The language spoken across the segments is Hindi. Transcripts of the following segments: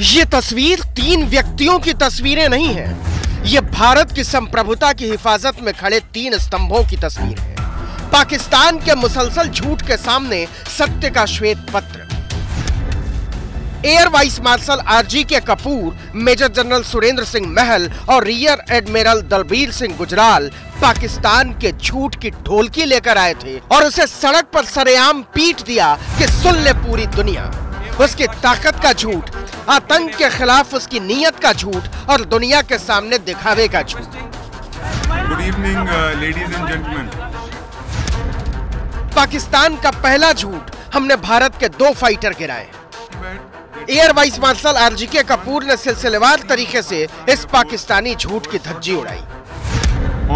ये तस्वीर तीन व्यक्तियों की तस्वीरें नहीं है, ये भारत की संप्रभुता की हिफाजत में खड़े तीन स्तंभों की तस्वीर है। पाकिस्तान के मुसलसल झूठ के सामने सत्य का श्वेत पत्र। Air vice marshal RGK Kapoor, major general Surendra Singh Mahal और रियर एडमिरल दलबीर सिंह गुजराल पाकिस्तान के झूठ की ढोलकी लेकर आए थे और उसे सड़क पर सरेआम पीट दिया कि सुन ले पूरी दुनिया। उसकी ताकत का झूठ, आतंक के खिलाफ उसकी नीयत का झूठ और दुनिया के सामने दिखावे का झूठ। Good evening ladies and gentleman. Pakistan का पहला झूठ, हमने भारत के 2 फाइटर गिराए। Air vice marshal RGK Kapoor ने सिलसिलेवार तरीके से इस पाकिस्तानी झूठ की धज्जी उड़ाई।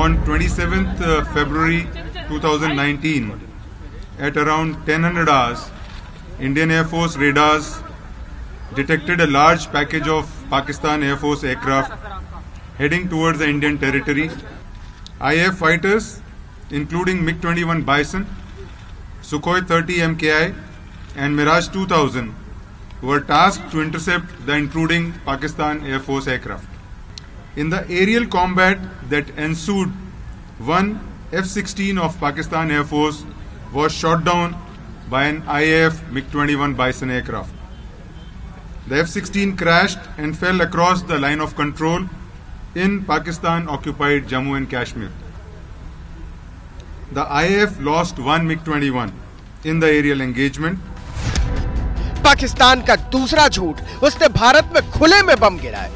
On 27th February 2019 at around 1000 hours, Indian Air Force radars detected a large package of Pakistan Air Force aircraft heading towards the Indian territory. IAF fighters, including MiG-21 Bison, Sukhoi 30 MKI and Mirage 2000 were tasked to intercept the intruding Pakistan Air Force aircraft. In the aerial combat that ensued, one F-16 of Pakistan Air Force was shot down by an IAF MiG-21 Bison aircraft. The F-16 crashed and fell across the line of control in Pakistan-occupied Jammu and Kashmir. The IAF lost one MiG-21 in the aerial engagement. Pakistan का दूसरा झूठ, उसने भारत में खुले में बम गिराए।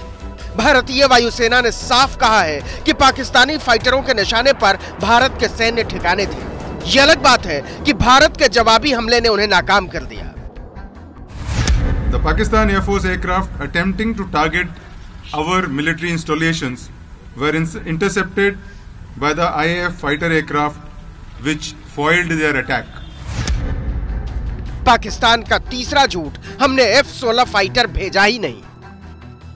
भारतीय वायुसेना ने साफ कहा है कि पाकिस्तानी फाइटरों के निशाने पर भारत के सैन्य ठिकाने थे। यह अलग बात है कि भारत के जवाबी हमले ने उन्हें नाकाम कर दिया। The Pakistan Air Force aircraft attempting to target our military installations were intercepted by the IAF fighter aircraft, which foiled their attack. Pakistan का तीसरा झूठ, हमने F-16 फाइटर भेजा ही नहीं।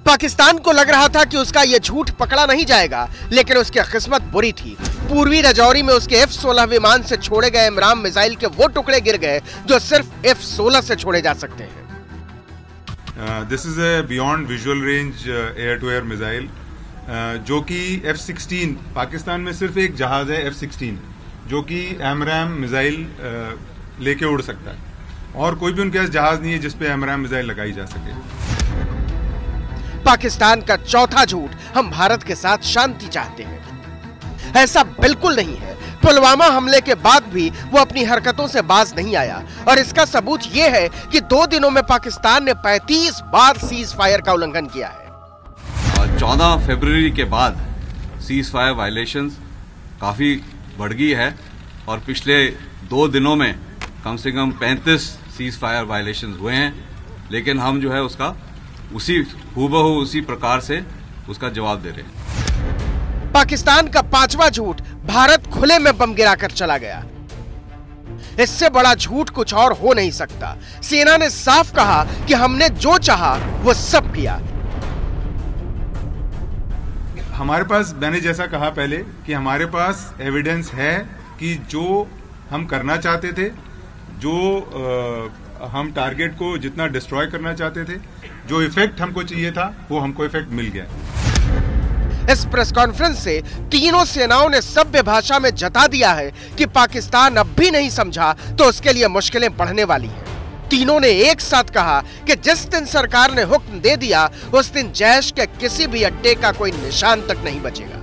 पाकिस्तान को लग रहा था कि उसका यह झूठ पकड़ा नहीं जाएगा, लेकिन उसकी किस्मत बुरी थी। पूर्वी राजौरी में उसके F-16 विमान से छोड़े गए इमरान मिसाइल के वो टुकड़े गिर गए जो सिर्फ F-16 से छोड़े जा सकते हैं। This is a beyond visual range air-to-air missile, जो कि F-16, पाकिस्तान में सिर्फ एक जहाज है F-16 जो कि AMRAAM मिसाइल लेके उड़ सकता है, और कोई भी उनके पास जहाज नहीं है जिसपे AMRAAM मिसाइल लगाई जा सके। पाकिस्तान का चौथा झूठ, हम भारत के साथ शांति चाहते हैं। ऐसा बिल्कुल नहीं है। पुलवामा हमले के बाद भी वो अपनी हरकतों से बाज नहीं आया, और इसका सबूत ये है कि 2 दिनों में पाकिस्तान ने 35 बार सीज फायर का उल्लंघन किया है। 14 फरवरी के बाद सीज फायर वायलेशंस काफी बढ़ गई है, और पिछले 2 दिनों में कम से कम 35 सीज फायर वायलेशंस हुए हैं, लेकिन हम जो है उसका हूबहू उसी प्रकार से उसका जवाब दे रहे हैं। पाकिस्तान का 5वां झूठ, भारत खुले में बम गिराकर चला गया। इससे बड़ा झूठ कुछ और हो नहीं सकता। सेना ने साफ कहा कि हमने जो चाहा वो सब किया। हमारे पास, मैंने जैसा कहा पहले, कि हमारे पास एविडेंस है कि जो हम करना चाहते थे, जो हम टारगेट को जितना डिस्ट्रॉय करना चाहते थे, जो इफेक्ट हमको चाहिए था, वो हमको इफेक्ट मिल गया। इस प्रेस कॉन्फ्रेंस से तीनों सेनाओं ने सभ्य भाषा में जता दिया है कि पाकिस्तान अब भी नहीं समझा तो उसके लिए मुश्किलें बढ़ने वाली हैं। तीनों ने एक साथ कहा कि जिस दिन सरकार ने हुक्म दे दिया, उस दिन जैश के किसी भी अड्डे का कोई निशान तक नहीं बचेगा।